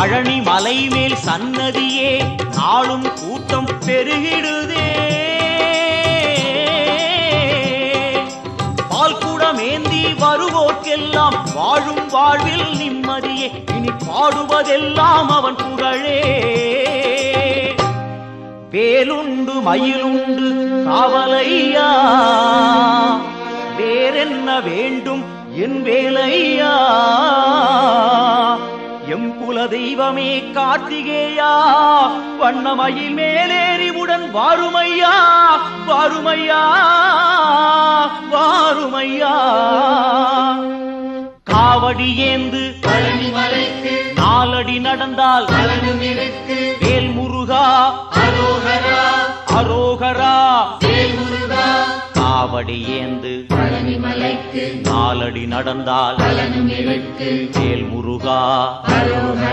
பழனி மலை மேல் சன்னதியே நாளும் கூட்டம் பெருகிடுதே. பால்குடமேந்தி வருவோர்க்கெல்லாம் வாழும் வாழ்வில் நிம்மதியே. இனி பாடுவதெல்லாம் அவன் புகழே. வேலுண்டு மயிலுண்டு காவலையா, வேறென்ன வேண்டும் என் வேலையா. எம் குல தெய்வமே கார்த்திகேயா, வண்ணமயில் மேலேறிவுடன் வாருமையா, வாருமையா, வாருமையா. காவடி ஏந்து பழனி மலைக்கு நாலடி நடந்தால் பலனும் இருக்கு. வேல் முருகா அரோகரா அரோகரா. வேல் முருகா. காவடி ஏந்து பழனி மலைக்கு நாலடி நடந்தால் பலனும் இருக்கு. வேல் முருகா அரோகரா.